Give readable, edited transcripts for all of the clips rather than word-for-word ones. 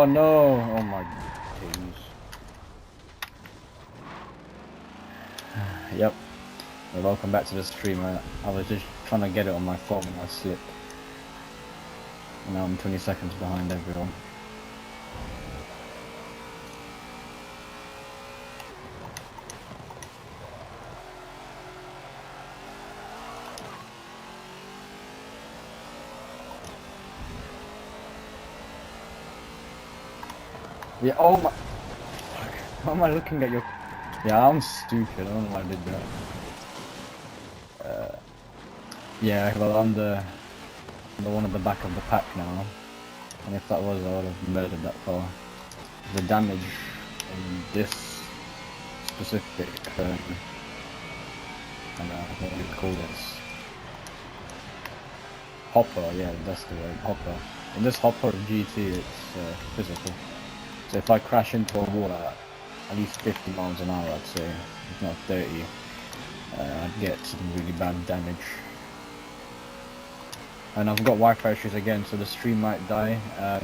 Oh no! Oh my days. Yep. Well, welcome back to the stream. I was just trying to get it on my phone and I slipped. And now I'm 20 seconds behind everyone. Yeah, oh my... Why am I looking at your... Yeah, I'm stupid. I don't know why I did that. Yeah, well, I'm the one at the back of the pack now. And if that was, I would have murdered that far. The damage in this specific... I don't know what you call this. Hopper, yeah, that's the word, hopper. In this hopper of GT, it's physical. So if I crash into a wall at least 50 miles an hour, I'd say, if not 30, I'd get some really bad damage. And I've got Wi-Fi issues again, so the stream might die. I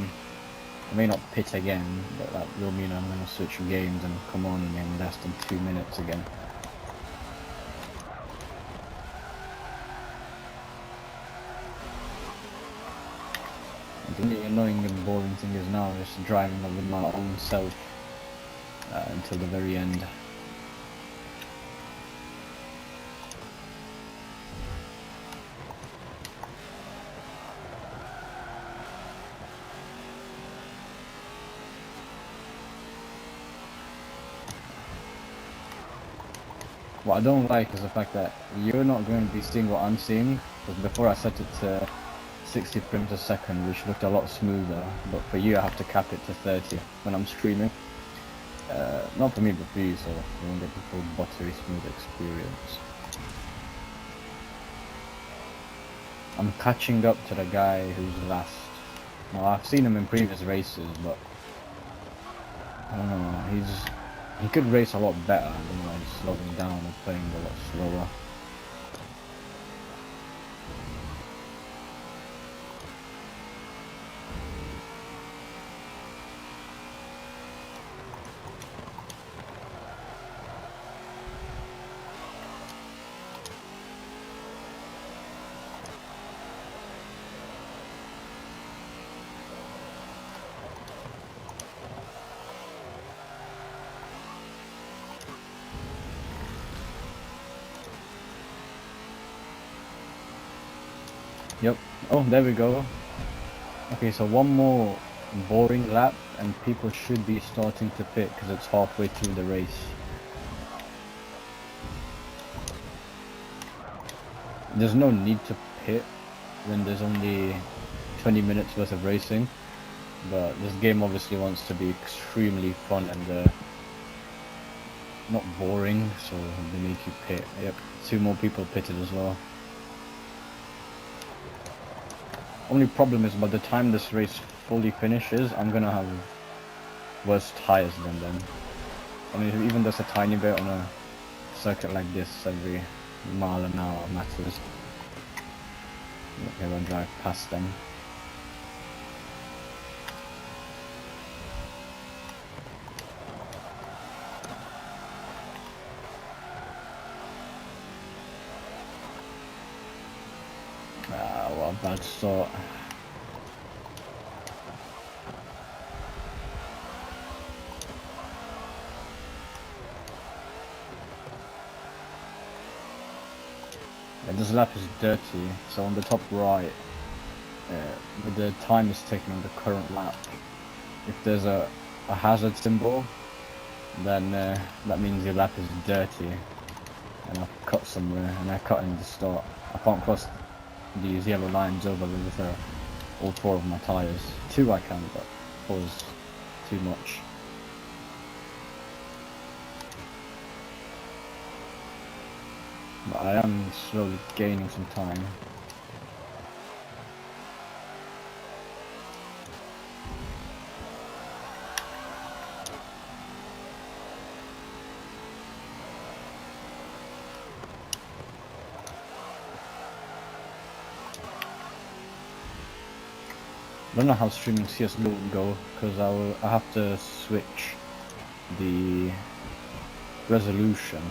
may not pit again, but that will mean I'm going to switch games and come on in less than 2 minutes again. The only annoying and boring thing is now just driving with my own self until the very end. What I don't like is the fact that you're not going to be seeing what I'm seeing, because before I set it to 60 frames a second, which looked a lot smoother, but for you I have to cap it to 30 when I'm streaming. Not for me, but for you, so you won't get the full buttery smooth experience. I'm catching up to the guy who's last. Now, I've seen him in previous races, but I don't know, he could race a lot better. I don't know, he's slowing down or playing a lot slower. Yep. Oh, there we go. Okay, so one more boring lap and people should be starting to pit because it's halfway through the race. There's no need to pit when there's only 20 minutes worth of racing, but this game obviously wants to be extremely fun and not boring, so they make you pit. Yep, 2 more people pitted as well. Only problem is by the time this race fully finishes, I'm gonna have worse tires than them. I mean, even just a tiny bit on a circuit like this, every mile an hour matters. Okay, I'll drive past them. What a bad start. Yeah, this lap is dirty, so on the top right, with the time is taken on the current lap, if there's a hazard symbol, then that means your lap is dirty, and I've cut somewhere, and I cut in the start. I can't cross these yellow lines over with all 4 of my tyres. 2 I can, but 4 is too much. But I am slowly gaining some time. I don't know how streaming CS:GO would go, because I have to switch the resolution,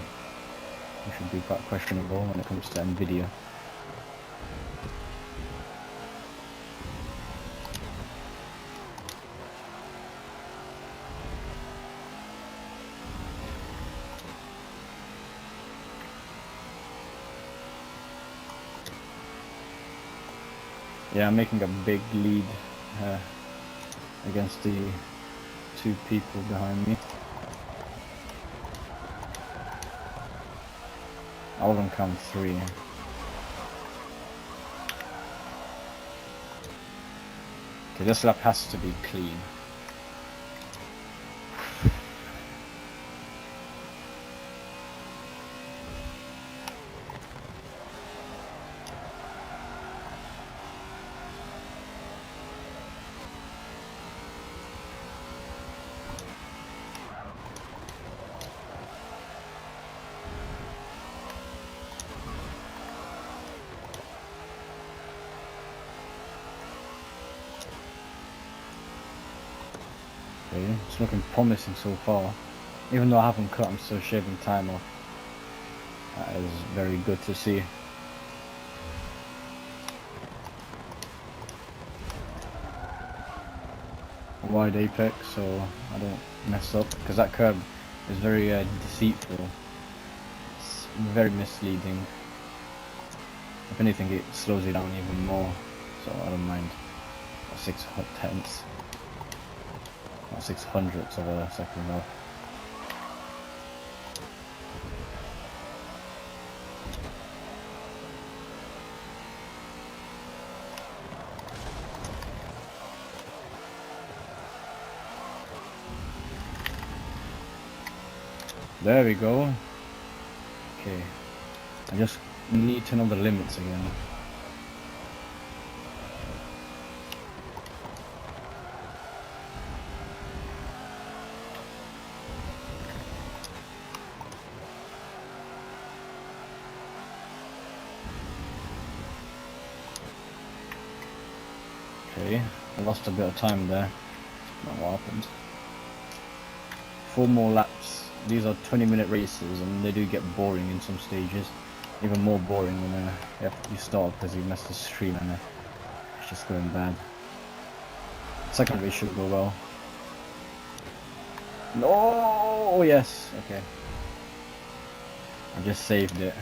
which should be quite questionable when it comes to NVIDIA. Yeah, I'm making a big lead against the two people behind me. I'll even count 3. Okay, this lap has to be clean. Okay, it's looking promising so far. Even though I haven't cut, I'm still shaving time off. That is very good to see. Wide apex, so I don't mess up, because that curb is very deceitful. It's very misleading. If anything, it slows you down even more, so I don't mind. 6/10, not 6/100ths of a second off. There we go. Okay, I just need to know the limits again. Okay, I lost a bit of time there. Not what happened. 4 more laps. These are 20-minute races, and they do get boring in some stages. Even more boring when you start because you messed the stream and it's just going bad. Second race should go well. No! Oh, yes! Okay. I just saved it.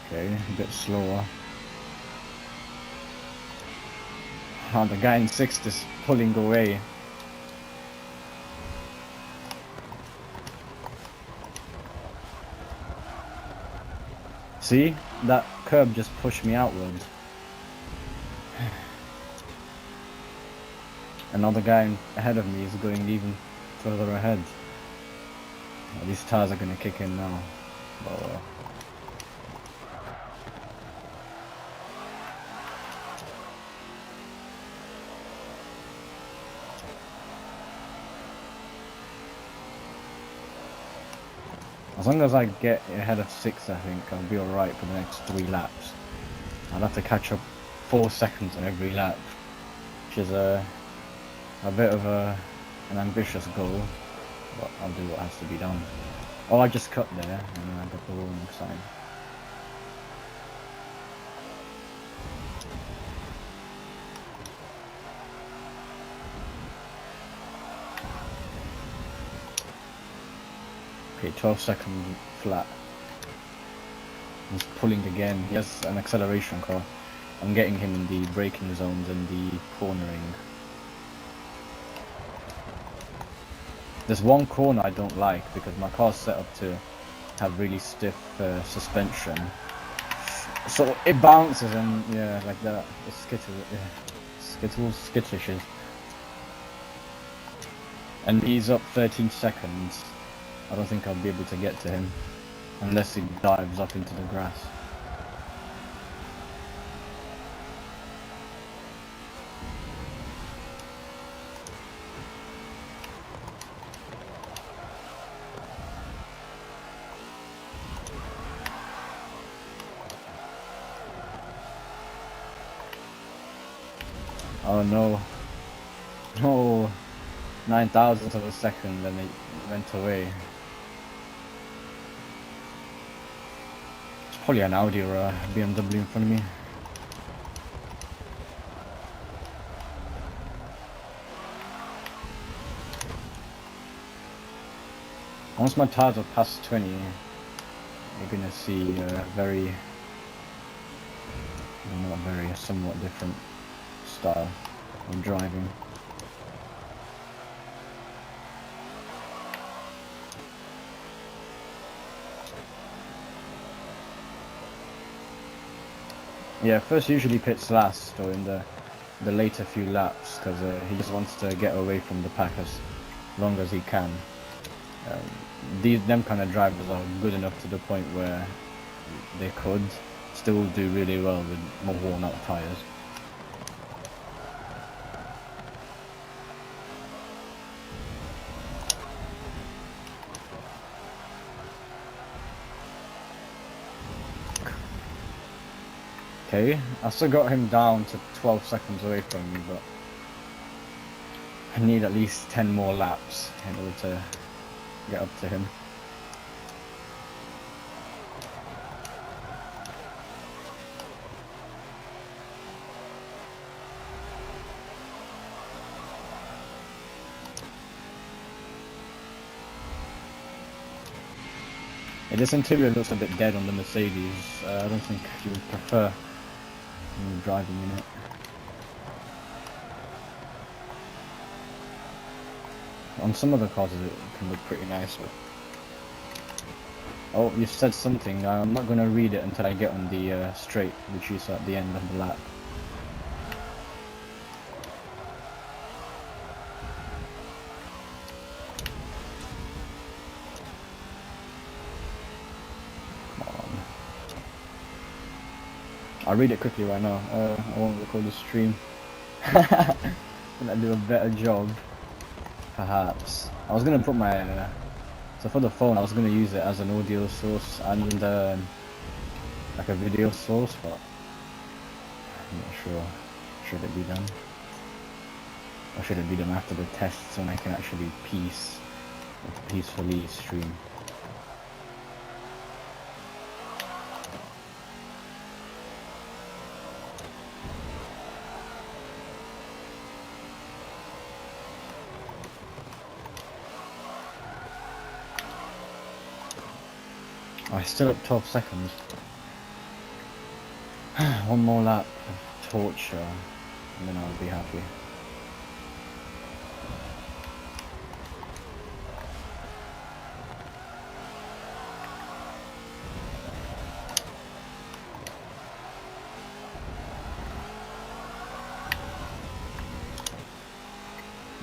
Okay, a bit slower. Oh, the guy in 6th is pulling away. See? That curb just pushed me outwards. Another guy ahead of me is going even further ahead. Oh, these tires are going to kick in now. Oh. As long as I get ahead of 6th, I think I'll be alright for the next 3 laps. I'll have to catch up 4 seconds on every lap, which is a bit of an ambitious goal, but I'll do what has to be done. Oh, I just cut there, and then I got the warning sign. Okay, 12-second flat. He's pulling again. He has an acceleration car. I'm getting him in the braking zones and the cornering. There's one corner I don't like because my car's set up to have really stiff suspension. So it bounces and yeah, like that. It's skittishes. And he's up 13 seconds. I don't think I'll be able to get to him unless he dives up into the grass. Oh no. No. 9,000th of a second and it went away. It's probably an Audi or a BMW in front of me. Once my tires are past 20, you're gonna see a somewhat different style of driving. Yeah, first usually pits last or in the later few laps because he just wants to get away from the pack as long as he can. Them kind of drivers are good enough to the point where they could still do really well with more worn out tyres. Okay, I still got him down to 12 seconds away from me, but I need at least 10 more laps in order to get up to him. Yeah, this interior looks a bit dead on the Mercedes. I don't think you would prefer driving in it. On some of the cars it can look pretty nice, but... Oh, you said something. I'm not going to read it until I get on the straight, which is at the end of the lap. I'll read it quickly right now. I won't record the stream. Gonna do a better job, perhaps. I was gonna put my so for the phone I was gonna use it as an audio source and like a video source, but I'm not sure. Should it be done? Or should it be done after the tests when I can actually peacefully stream? I still up 12 seconds. One more lap of torture, and then I'll be happy.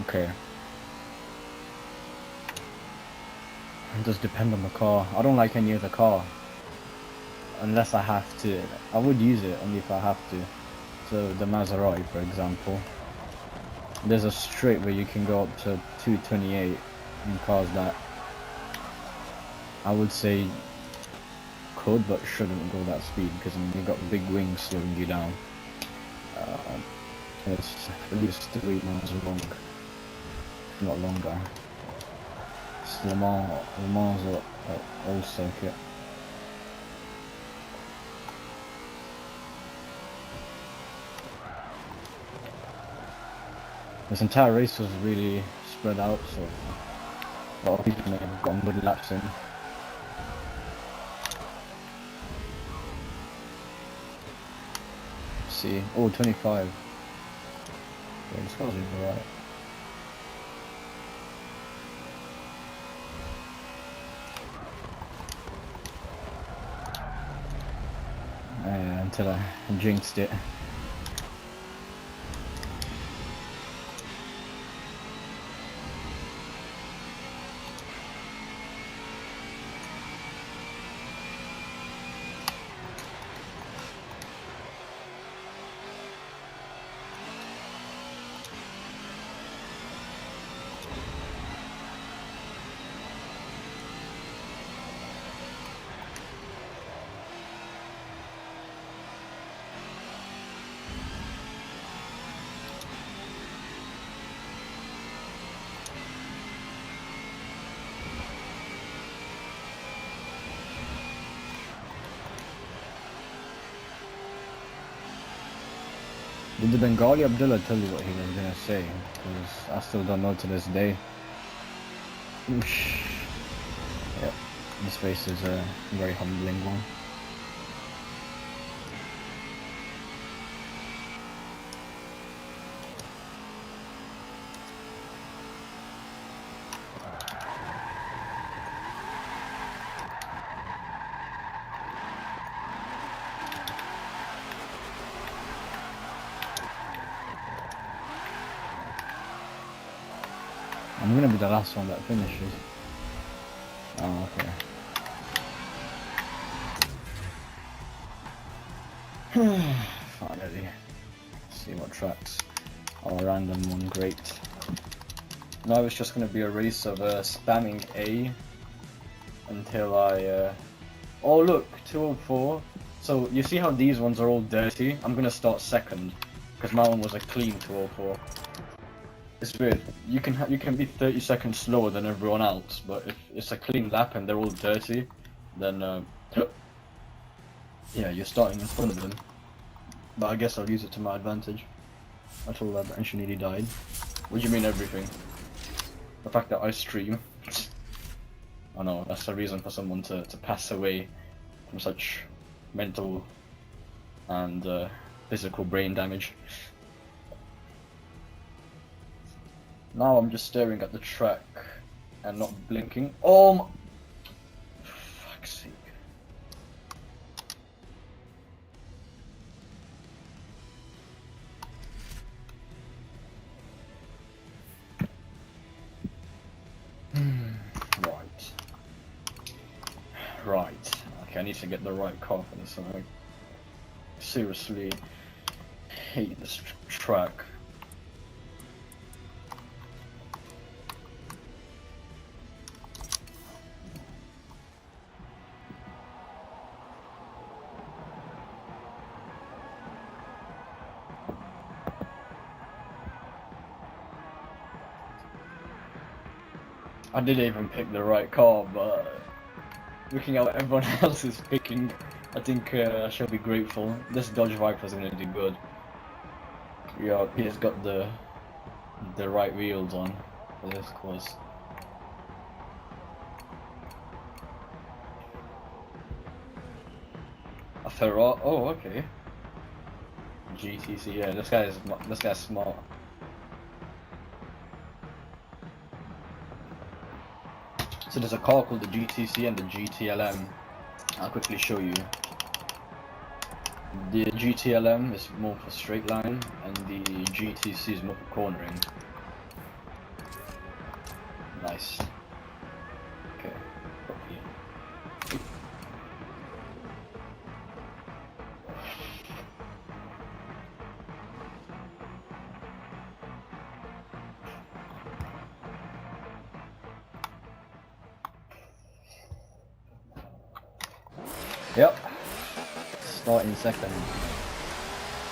Okay. It does depend on the car. I don't like any other car unless I have to. I would use it only if I have to. So the Maserati, for example, there's a straight where you can go up to 228 in cars that I would say could but shouldn't go that speed, because I mean, you've got big wings slowing you down. It's at least 3 miles long, if not longer. It's Le Mans old circuit. This entire race was really spread out, so a lot of people may have gotten good laps in. Let's see, oh, 25. Yeah, this car's really alright. Until I jinxed it. Did the Bengali Abdullah tell you what he was gonna say? Because I still don't know to this day. Oosh. Yep, this face is a very humbling one. I'm gonna be the last one that finishes. Oh, okay. Finally. Let's see what tracks. Oh, random one, great. Now it's just gonna be a race of spamming A until I. Oh look, 204. So you see how these ones are all dirty? I'm gonna start second because my one was a clean 204. It's weird. You can be 30 seconds slower than everyone else, but if it's a clean lap and they're all dirty, then yeah, you're starting in front of them. But I guess I'll use it to my advantage. I told that and she nearly died. What do you mean everything? The fact that I stream. I know, that's a reason for someone to pass away from such mental and physical brain damage. Now I'm just staring at the track and not blinking. Oh my... fuck's sake. Right. Okay, I need to get the right car for this. I seriously hate this track. I didn't even pick the right car, but looking at what everyone else is picking, I think I shall be grateful. This Dodge Viper is going to do good. Yeah, Peter's got the right wheels on for this course. A Ferrari. Oh, okay. GTC. Yeah, this guy's smart. So there's a car called the GTC and the GTLM. I'll quickly show you. The GTLM is more for straight line, and the GTC is more for cornering. Nice. Okay. Yep. Starting second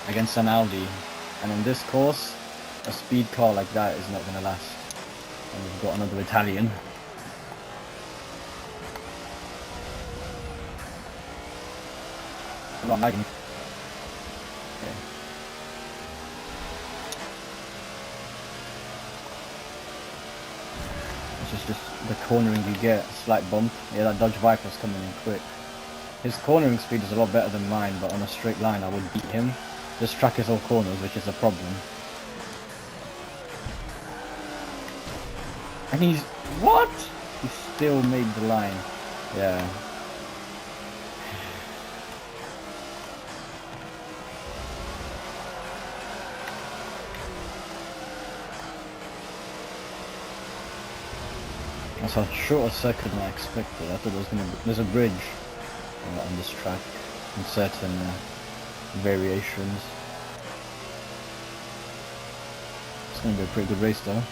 against an Audi, and on this course, a speed car like that is not gonna last. And we've got another Italian. I'm not lagging. Okay. This is just the cornering you get, a slight bump. Yeah, that Dodge Viper's coming in quick. His cornering speed is a lot better than mine, but on a straight line I would beat him. This track is all corners, which is a problem. And he's... what? He still made the line. Yeah. That's a shorter second than I expected. I thought there was gonna be... there's a bridge on this track in certain variations. It's gonna be a pretty good race though.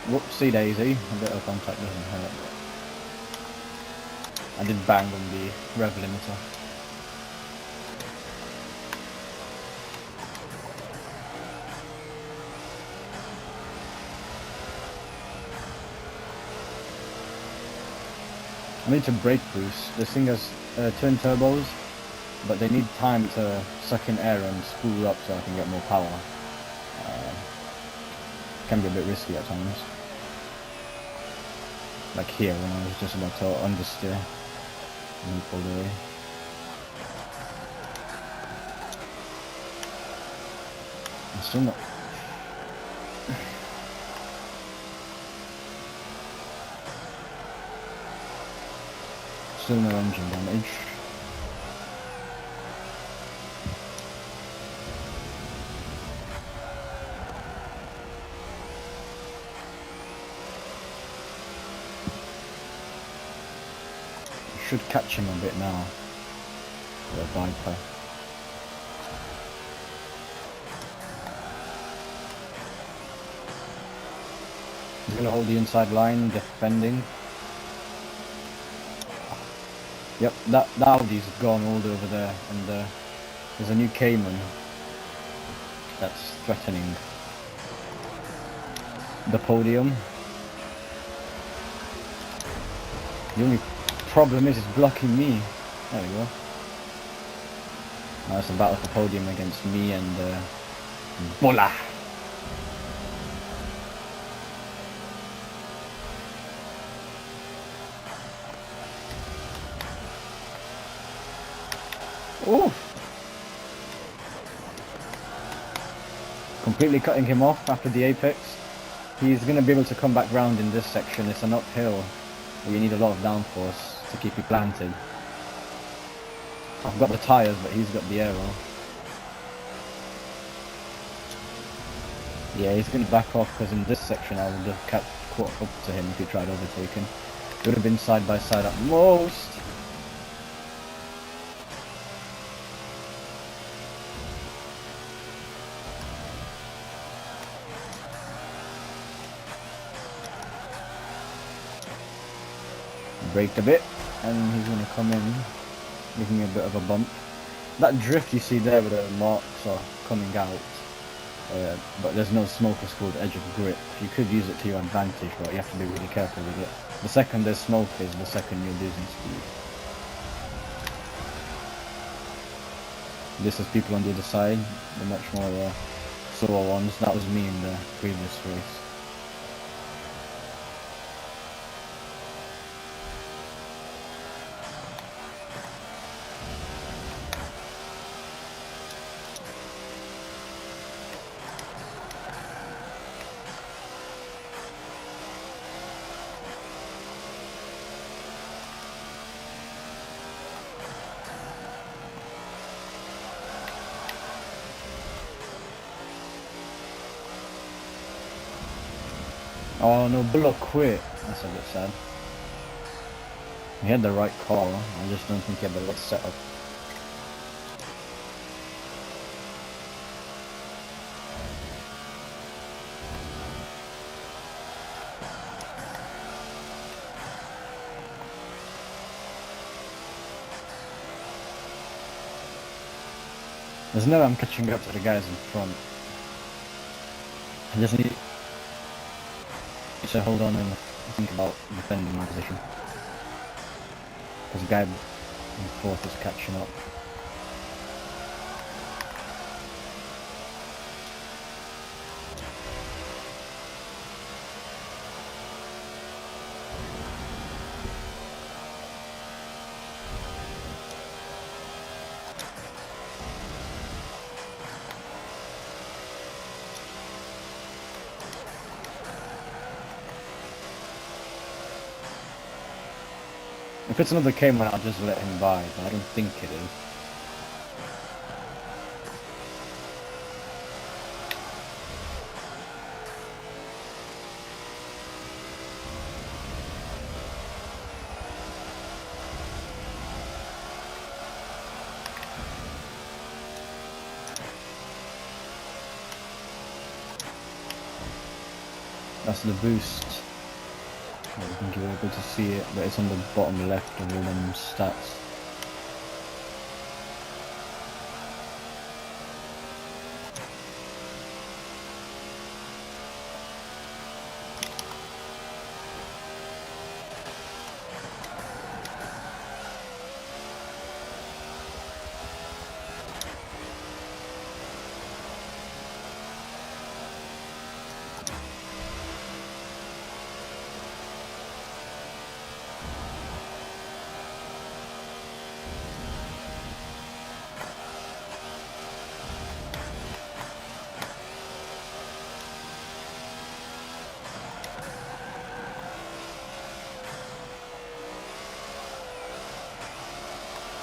Whoopsie daisy, a bit of contact doesn't hurt. I did bang on the rev limiter. I need to brake boost. This thing has twin turbos, but they need time to suck in air and spool up so I can get more power. Can be a bit risky at times. Like here when I was just about to understeer and pulled away. I'm still not. Still no engine damage. Should catch him a bit now. The Viper. He's gonna hold the inside line, defending. Yep, that Audi's gone all over there, and there's a new Cayman that's threatening the podium. The only problem is it's blocking me. There we go. Now it's a battle for podium against me and Bola. Oh! Completely cutting him off after the apex. He's going to be able to come back round in this section. It's an uphill, but you need a lot of downforce to keep you planted. I've got the tyres, but he's got the aero. Yeah, he's going to back off because in this section I would have caught up to him if he tried overtaking. Would have been side by side at most. Braked a bit, and he's going to come in, giving me a bit of a bump. That drift you see there with the marks are coming out, but there's no smoke. It's called edge of grip. You could use it to your advantage, but you have to be really careful with it. The second there's smoke is the second you're losing speed. This is people on the other side, the much more slower ones. That was me in the previous race. Oh no, Bullock quit. That's a bit sad. He had the right call, I just don't think he had the right setup. There's no way I'm catching up to the guys in front. I just need to hold on and think about defending my position. Because the guy in fourth is catching up. If it's another Cayman, I'll just let him by, but I don't think it is. That's the boost. I don't think you're able to see it, but it's on the bottom left of all them stats.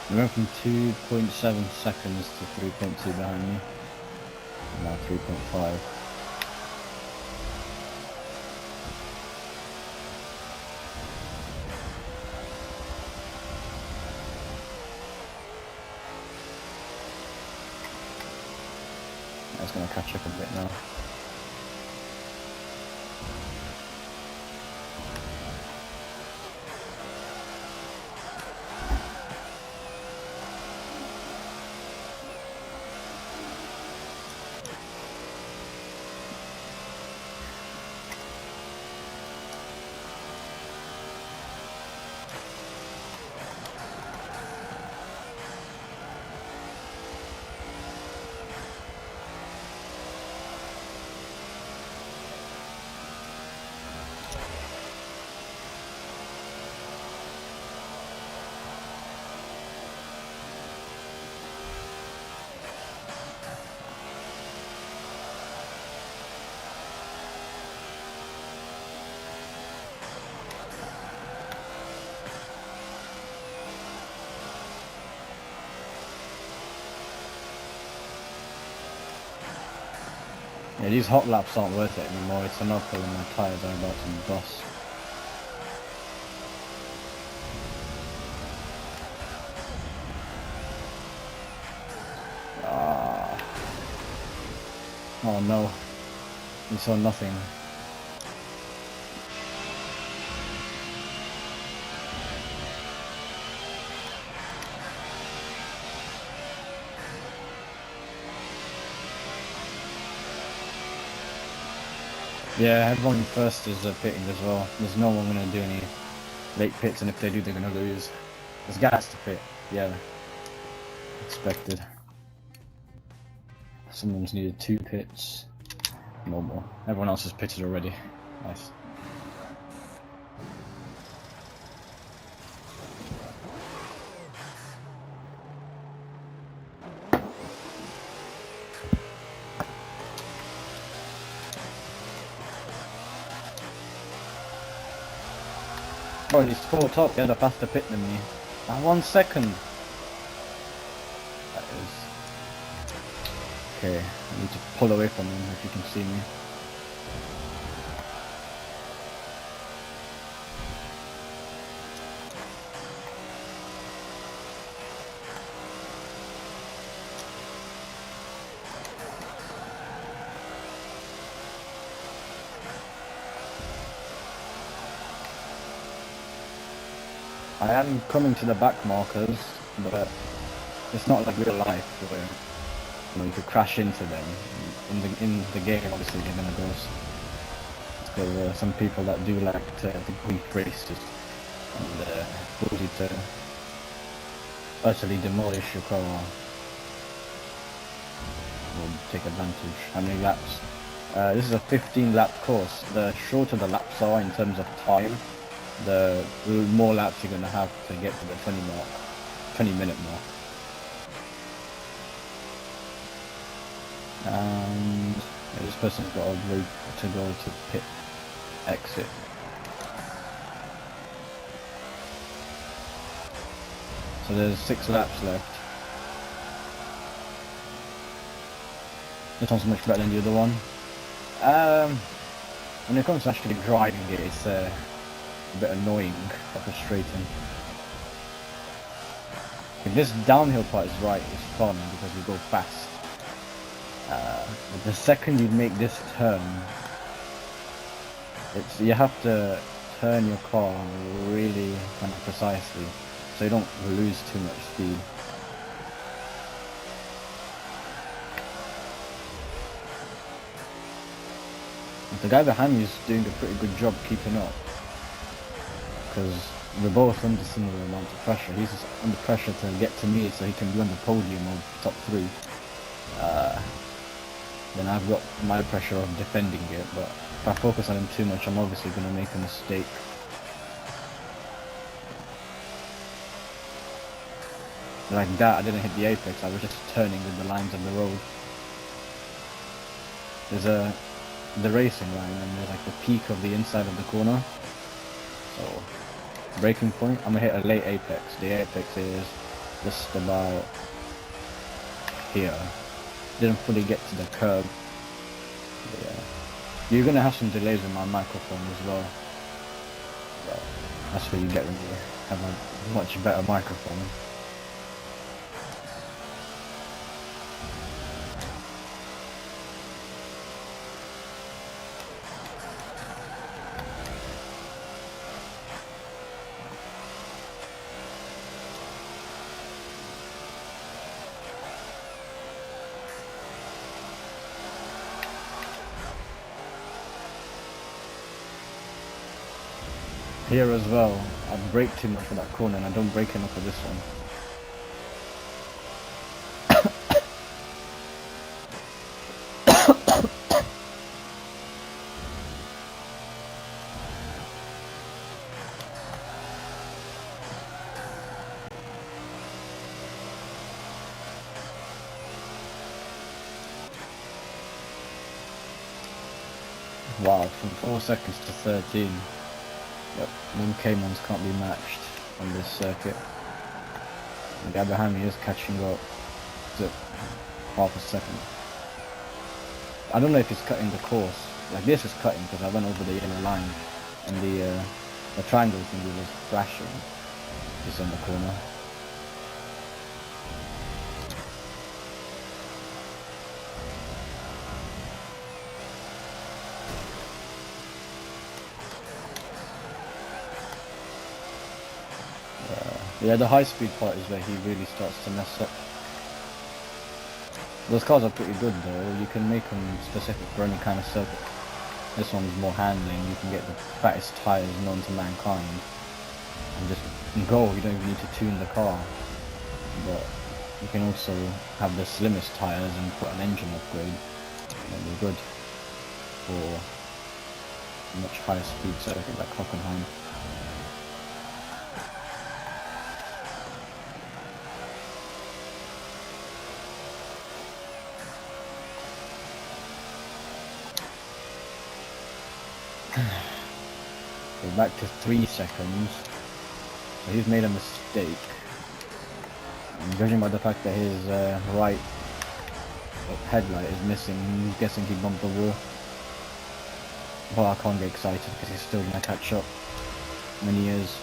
We went from 2.7 seconds to 3.2 behind me. Now 3.5. That's gonna catch up a bit now. Yeah, these hot laps aren't worth it anymore. It's an uphill and my tyres are about to bust. Ah. Oh no. We saw nothing. Yeah, everyone first is pitting as well. There's no one going to do any late pits, and if they do, they're going to lose. There's gas to pit. Yeah. Expected. Someone's needed 2 pits. No more. Everyone else has pitted already. Nice. Oh, he's caught up. He had a faster pit than me. By 1 second. That is... Okay, I need to pull away from him if you can see me. I am coming to the back markers, but it's not like real life where you could crash into them. In the game, obviously, you're gonna go. Because some people that do like to grief races and cause you to utterly demolish your car will take advantage. How many laps? This is a 15 lap course. The shorter the laps are in terms of time, the more laps you're going to have to get to the 20 minute mark. And this person's got a route to go to pit exit. So there's 6 laps left. This one's much better than the other one. When it comes to actually driving it, it's a bit annoying or frustrating. If this downhill part is right, it's fun because you go fast. But the second you make this turn, you have to turn your car really kind of precisely so you don't lose too much speed. The guy behind me is doing a pretty good job keeping up, because we're both under similar amount of pressure. He's just under pressure to get to me so he can be on the podium or top 3. Then I've got my pressure of defending it, but if I focus on him too much, I'm obviously going to make a mistake. Like that, I didn't hit the apex, I was just turning with the lines of the road. There's the racing line, and there's like the peak of the inside of the corner. So, braking point, I'm gonna hit a late apex. The apex is just about here. Didn't fully get to the curb. Yeah. You're gonna have some delays in my microphone as well. But that's what you get when you have a much better microphone. Here as well, I brake too much for that corner and I don't brake enough for this one. Wow, from 4 seconds to 13. Yep, them K-Mons can't be matched on this circuit. The guy behind me is catching up. Is it half a second? I don't know if he's cutting the course. Like this is cutting because I went over the yellow line and the triangle thing was flashing just on the corner. Yeah, the high-speed part is where he really starts to mess up. Those cars are pretty good though, you can make them specific for any kind of circuit. This one's more handling, you can get the fattest tyres known to mankind and just go, you don't even need to tune the car. But you can also have the slimmest tyres and put an engine upgrade, that'll be good for a much higher speed circuit like Hockenheim. So back to 3 seconds. So he's made a mistake. And judging by the fact that his right headlight is missing, I'm guessing he bumped the wall. But I can't get excited because he's still gonna catch up when he is.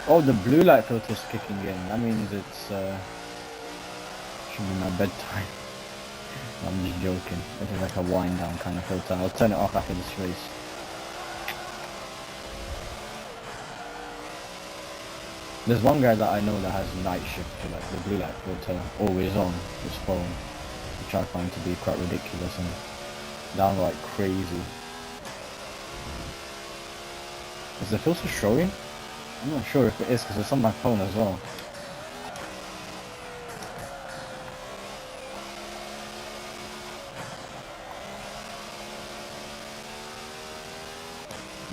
Oh, the blue light filter's kicking in. That means it's should be my bedtime. I'm just joking. It is like a wind down kind of filter. I'll turn it off after this race. There's one guy that I know that has night shift for like the blue light filter always on his phone, which I find to be quite ridiculous and downright crazy. Is the filter showing? I'm not sure if it is because it's on my phone as well.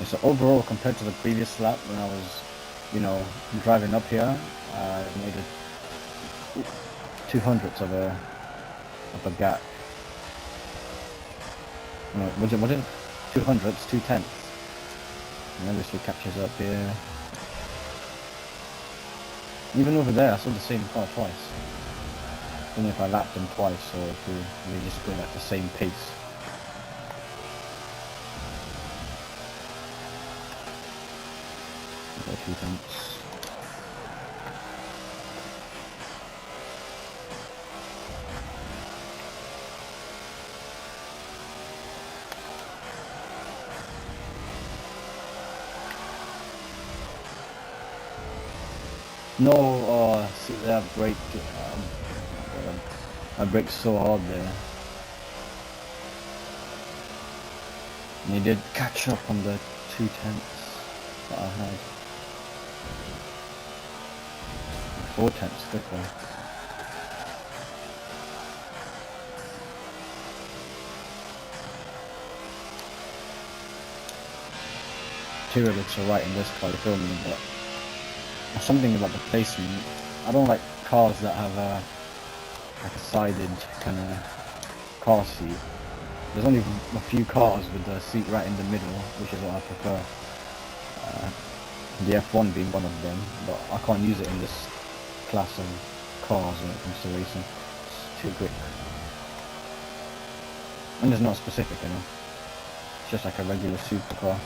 So overall, compared to the previous lap when I was, you know, driving up here, I made a 2/100ths of a gap. No, was it 2/100ths, 2/10ths? And obviously catches up here. Even over there, I saw the same car twice. I don't know if I lapped them twice or if we just go at the same pace. A few things. No, see that brake. I braked so hard there. And he did catch up on the 2/10ths that I had. 4/10ths, good one. Interior looks alright in this car, you feel me, but something about the placement. I don't like cars that have like a sided kind of car seat. There's only a few cars with the seat right in the middle, which is what I prefer. The F1 being one of them, but I can't use it in this class of cars when it comes to racing. It's too quick. And it's not specific, you know. It's just like a regular supercar.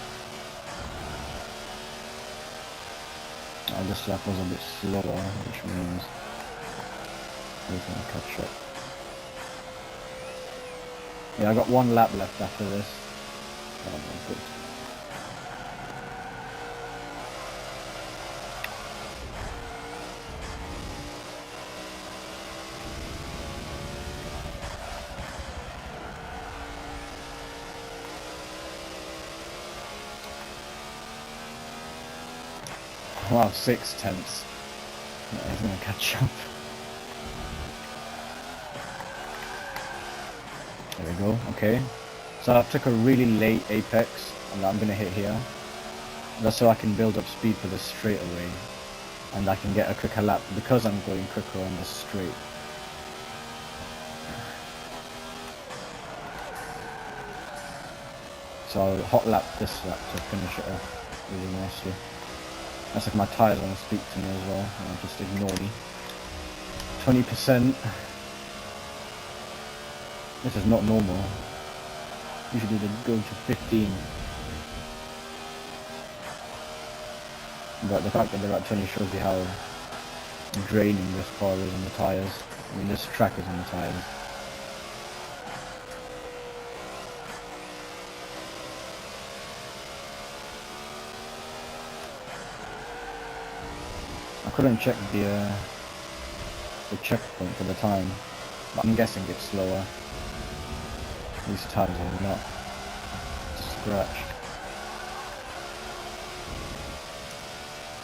This lap was a bit slower, which means we can catch up. Yeah, I got one lap left after this. Oh, good. Wow, 6/10. Yeah, he's gonna catch up. There we go, okay. So I took a really late apex, and I'm gonna hit here. That's so I can build up speed for the straightaway, and I can get a quicker lap because I'm going quicker on the straight. So I'll hot lap this lap to finish it off really nicely. That's like my tyres want to speak to me as well, and I'll just ignore me. 20%. This is not normal. Usually they go to 15. But the fact that they're at 20 shows you how draining this car is on the tyres. I mean, this track is on the tyres. I couldn't check the checkpoint for the time, but I'm guessing it's slower. These tires are not scratched.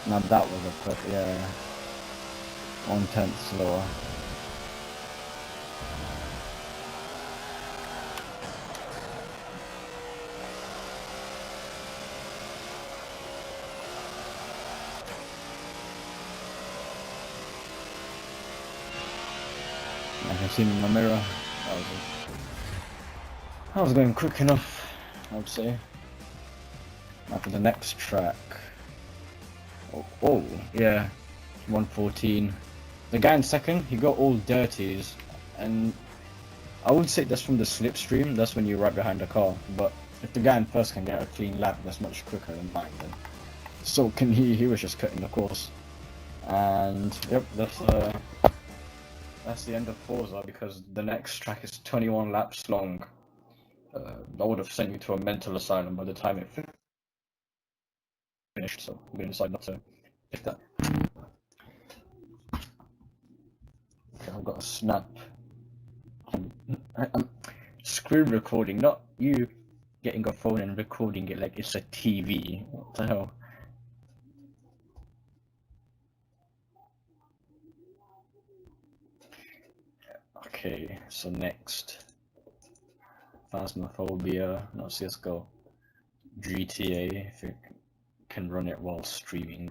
Now that was a perfect, yeah, 1/10 slower. I can see me in my mirror. I was going quick enough, I would say. Now for the next track. Oh, yeah, 114. The guy in second, he got all dirties, and I would say that's from the slipstream. That's when you're right behind the car. But if the guy in first can get a clean lap, that's much quicker than mine. Then so can he? He was just cutting the course, and yep, that's the end of Forza because the next track is 21 laps long. I would have sent you to a mental asylum by the time it finished, so I'm going to decide not to pick that. Okay, I've got a snap. I'm screen recording, not you getting a phone and recording it like it's a TV. What the hell? Okay, so next. Phasmophobia, not CSGO. GTA, if you can run it while streaming.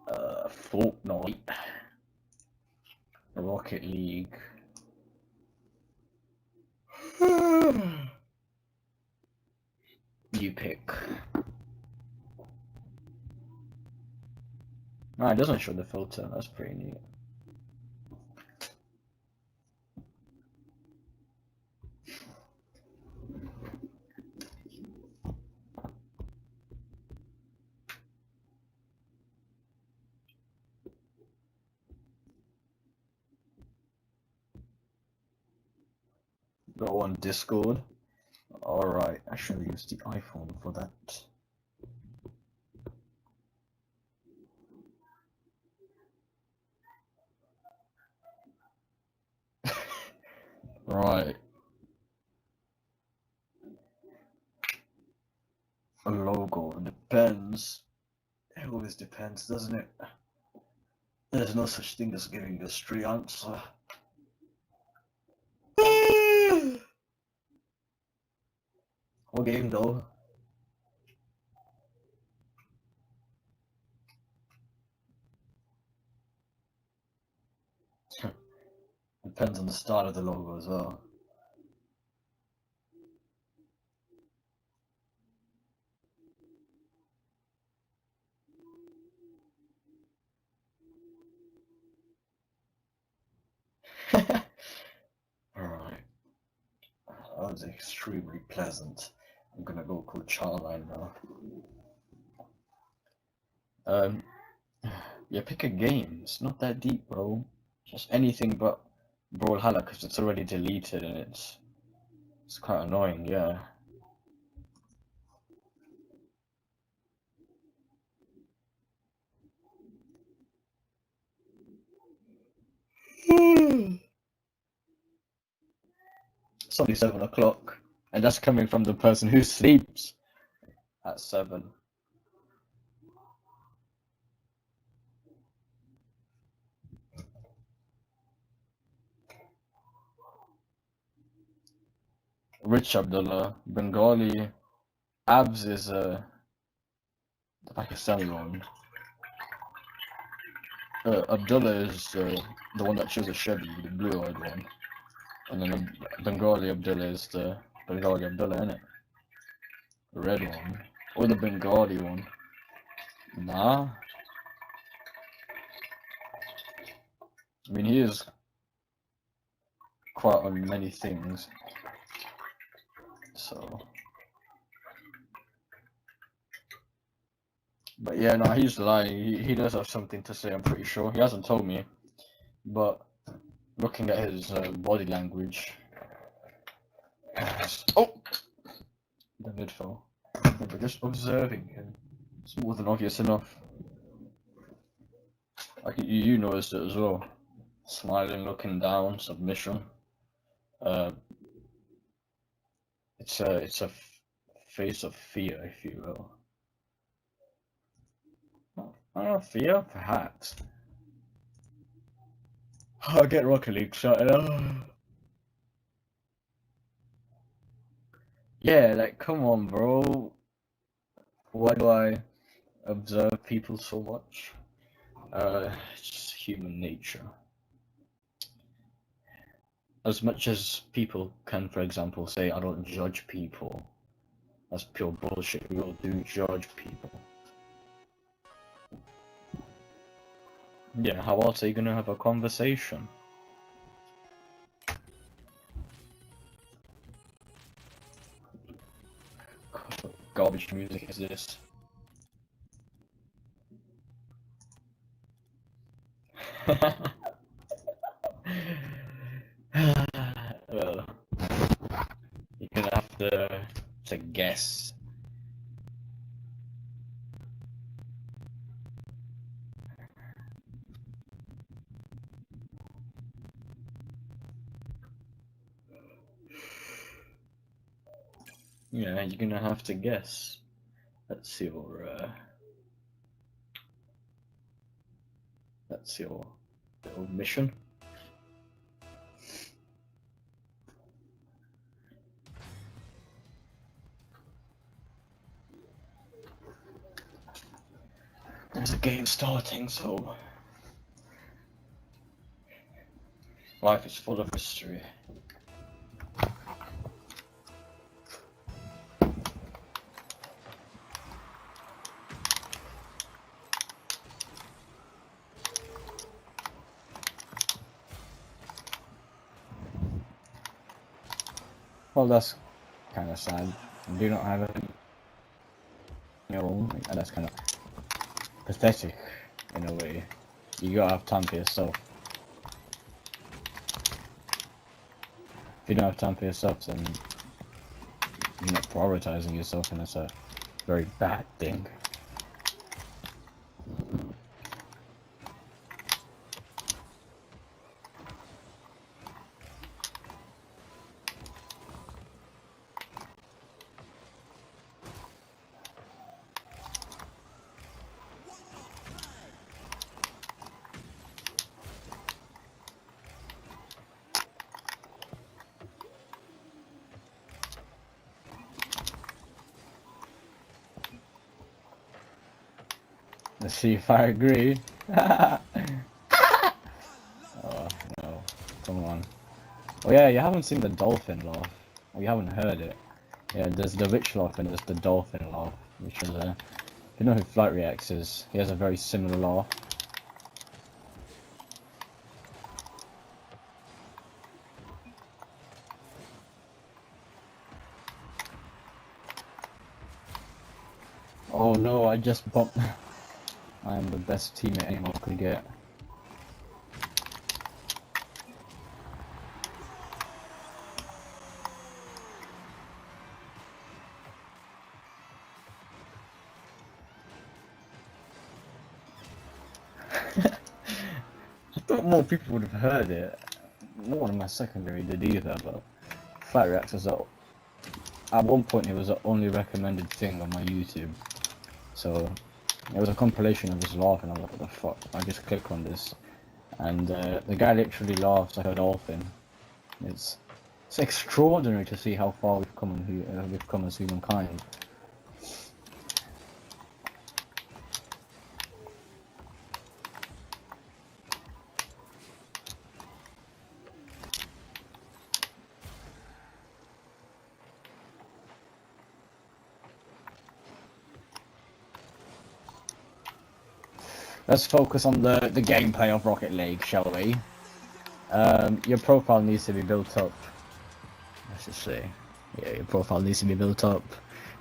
Fortnite. Rocket League. You pick. Ah, it doesn't show the filter, that's pretty neat. Go on Discord. Alright, I should use the iPhone for that. Right. A logo depends. It always depends, doesn't it? There's no such thing as giving a straight answer. What game though? Depends on the style of the logo as well. Alright. That was extremely pleasant. I'm gonna go call Charline now. Yeah, pick a game. It's not that deep, bro. Just anything but Brawlhalla, because it's already deleted and it's quite annoying, yeah. It's only 7 o'clock, and that's coming from the person who sleeps at 7. Rich Abdullah, Bengali, Abs is the Pakistani one. Abdullah is the one that chose a Chevy, the blue-eyed one. And then Bengali Abdullah is the Bengali Abdullah, innit? The red one. Or the Bengali one. Nah. I mean, he is quite on many things. So. But yeah, no, he's lying. He does have something to say, I'm pretty sure. He hasn't told me. But looking at his body language. Oh! The lid fell. But just observing him. It's more than obvious enough. Like you noticed it as well. Smiling, looking down, submission. It's a face of fear, if you will. I don't know, fear, perhaps. I'll get Rocket League started. Yeah, like come on, bro. Why do I observe people so much? It's just human nature. As much as people can, for example, say I don't judge people, that's pure bullshit. We all do judge people. Yeah, how else are you gonna have a conversation? What garbage music is this? Well, you're gonna have to guess. Yeah, you're gonna have to guess. That's your little mission. There's a game starting, so life is full of mystery. Well, that's kind of sad. You do not have any, and that's kind of pathetic in a way. You gotta have time for yourself. If you don't have time for yourself, then you're not prioritizing yourself, and that's a very bad thing. Let's see if I agree. Oh no, come on. Oh yeah, you haven't seen the dolphin laugh. Or you haven't heard it. Yeah, there's the witch laugh and there's the dolphin laugh, which is if you know who Flight Reacts is, he has a very similar laugh. Oh no, I just bumped. I am the best teammate anyone could get. I thought more people would have heard it. No one in my secondary did either, but Flight Reacts was at one point it was the only recommended thing on my YouTube. So it was a compilation of his laugh and I was like, what the fuck? I just click on this. And the guy literally laughs like a dolphin. It's extraordinary to see how far we've come as humankind. Let's focus on the gameplay of Rocket League, shall we? Your profile needs to be built up. Let's just say, yeah, your profile needs to be built up.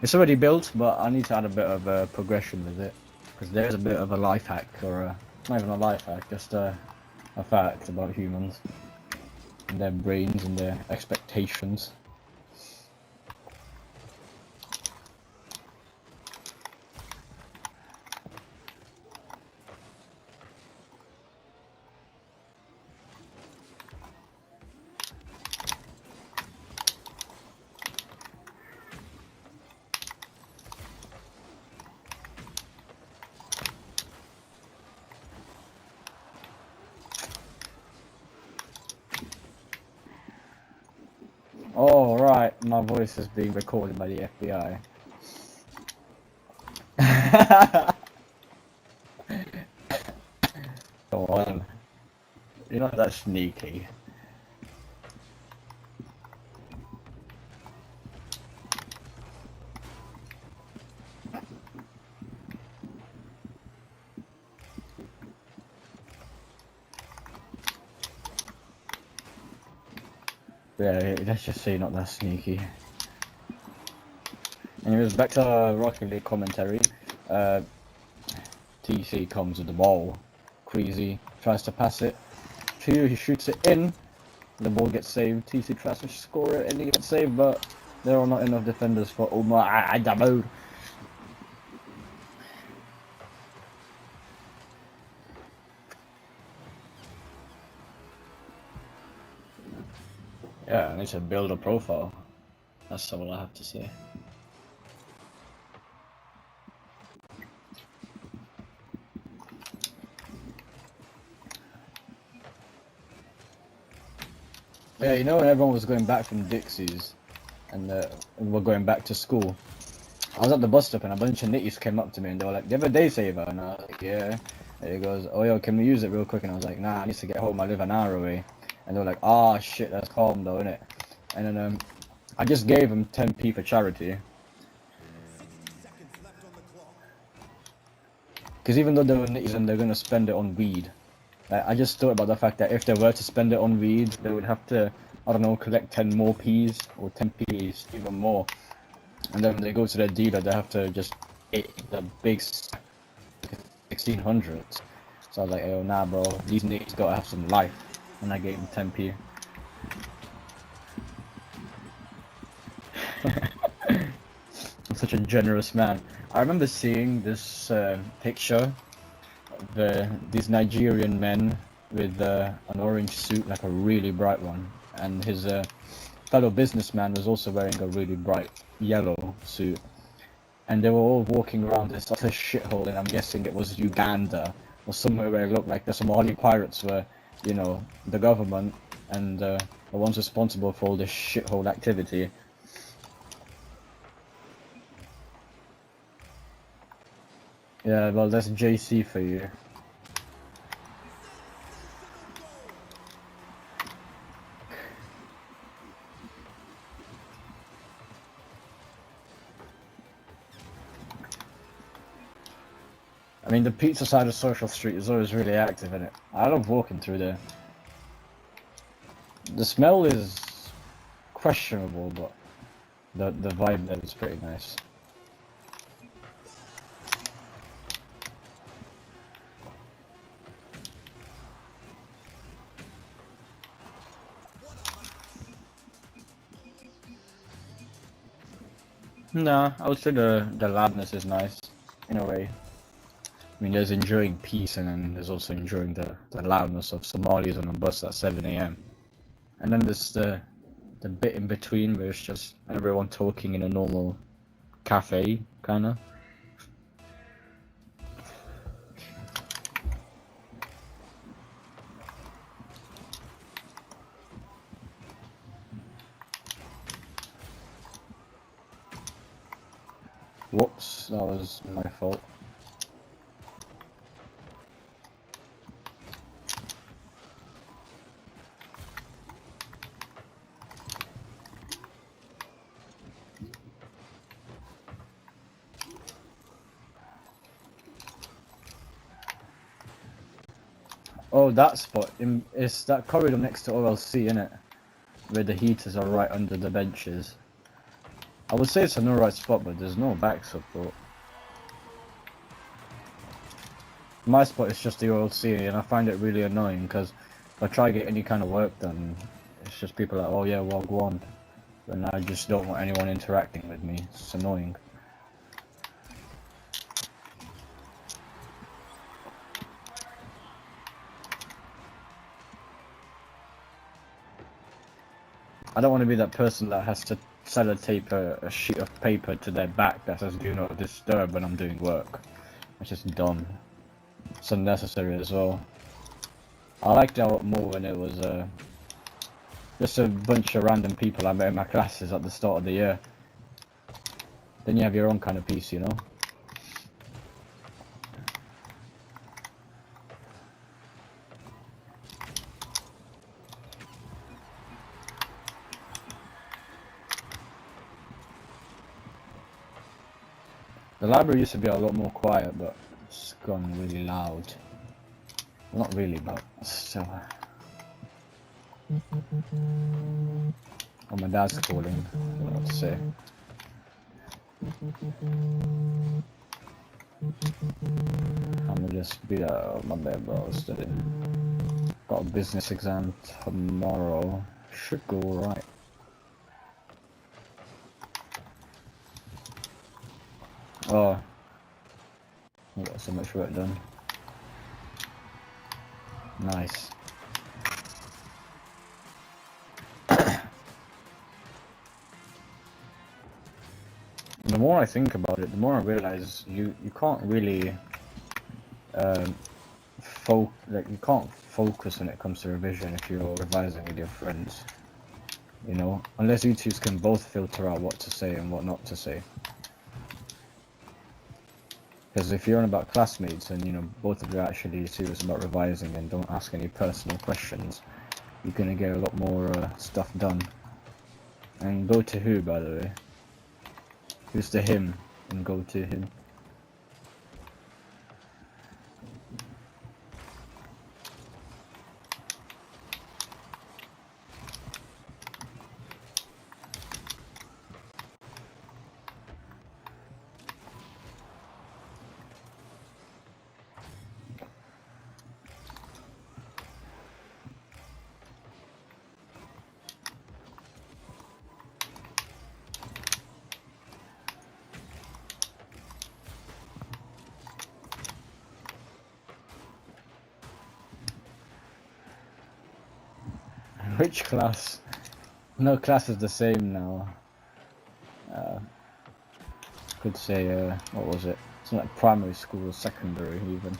It's already built, but I need to add a bit of progression with it, because there's a bit of a life hack, or not even a life hack, just a fact about humans and their brains and their expectations. Oh, right, my voice is being recorded by the FBI. Go on. You're not that sneaky. Yeah, let's just say you're not that sneaky. Anyways, back to Rocket League commentary. TC comes with the ball. Queasy tries to pass it. Chu, he shoots it in. The ball gets saved. TC tries to score it and he gets saved, but there are not enough defenders for Omar Adamoud. Yeah, I need to build a profile. That's all I have to say. Yeah, you know when everyone was going back from Dixie's and we're going back to school, I was at the bus stop and a bunch of nitties came up to me and they were like, "Do you have a day saver?" And I was like, "Yeah." And he goes, "Oh yo, can we use it real quick?" And I was like, "Nah, I need to get home. I live an hour away." And they were like, "Ah, shit, that's calm though, innit?" And then I just gave them 10p for charity. Because even though they were nitties and they're gonna spend it on weed, I just thought about the fact that if they were to spend it on weed, they would have to, I don't know, collect 10 more P's or 10p's, even more. And then when they go to their dealer, they have to just hit the big 1600s. So I was like, oh nah, bro, these niggas gotta have some life. And I gave them 10p. I'm such a generous man. I remember seeing this picture of these Nigerian men with an orange suit, like a really bright one, and his fellow businessman was also wearing a really bright yellow suit. And they were all walking around this utter shithole, and I'm guessing it was Uganda or somewhere where it looked like the Somali pirates were, you know, the government and the ones responsible for all this shithole activity. Yeah, well, that's JC for you. mean, the pizza side of Social Street is always really active in it. I love walking through there. The smell is questionable, but the vibe there is pretty nice. No, I would say the loudness is nice, in a way. I mean, there's enjoying peace, and then there's also enjoying the loudness of Somalis on a bus at 7 AM. And then there's the bit in between where it's just everyone talking in a normal cafe, kinda. Whoops, that was my fault. Oh, that spot. It's that corridor next to OLC, innit? Where the heaters are right under the benches. I would say it's an alright spot, but there's no back support. My spot is just the OLC, and I find it really annoying because if I try to get any kind of work done, it's just people like, oh yeah, well, go on. And I just don't want anyone interacting with me. It's annoying. I don't want to be that person that has to sellotape a sheet of paper to their back that says do not disturb when I'm doing work. It's just dumb. It's unnecessary as well. I liked it a lot more when it was just a bunch of random people I met in my classes at the start of the year. Then you have your own kind of peace, you know? The library used to be a lot more quiet, but it's gone really loud. Well, not really, but still. Oh, my dad's calling. I don't know what to say. I'm gonna just be my bad, bro. Studying. Got a business exam tomorrow. Should go alright. Oh, I got so much work done. Nice. The more I think about it, the more I realize you can't really you can't focus when it comes to revision if you're revising with your friends. You know, unless you two can both filter out what to say and what not to say. Because if you're on about classmates and, you know, both of you are actually serious about revising and don't ask any personal questions, you're going to get a lot more stuff done. And go to who, by the way? Who's the him? And go to him. Which class? No class is the same now. Could say, what was it? It's not like primary school or secondary even.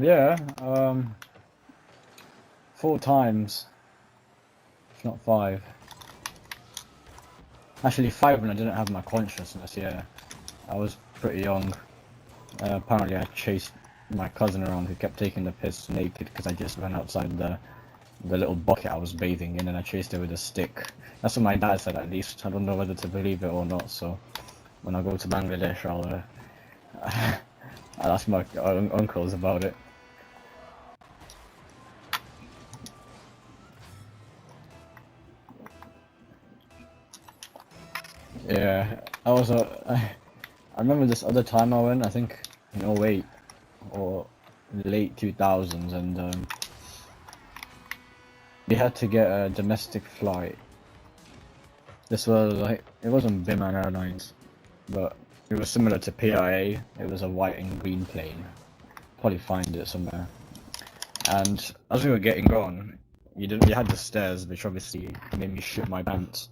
Yeah, 4 times, if not 5. Actually 5 when I didn't have my consciousness, yeah. I was pretty young. Apparently I chased my cousin around who kept taking the piss naked because I just ran outside the little bucket I was bathing in and I chased her with a stick. That's what my dad said at least. I don't know whether to believe it or not, so when I go to Bangladesh I'll ask my uncles about it. Yeah, I remember this other time I went, I think in '08 or late 2000s, and we had to get a domestic flight. This was like, it wasn't Biman Airlines, but it was similar to PIA. It was a white and green plane. Probably find it somewhere. And as we were getting on, you had the stairs, which obviously made me shit my pants.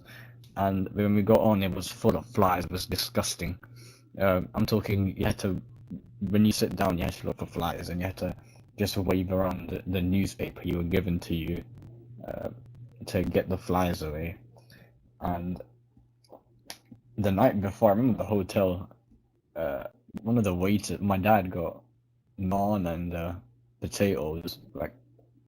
And when we got on, it was full of flies. It was disgusting. I'm talking, you had to, when you sit down, you had to look for flies, and you had to just wave around the newspaper you were given to you to get the flies away. And the night before, I remember the hotel, one of the waiters, my dad got naan and potatoes, like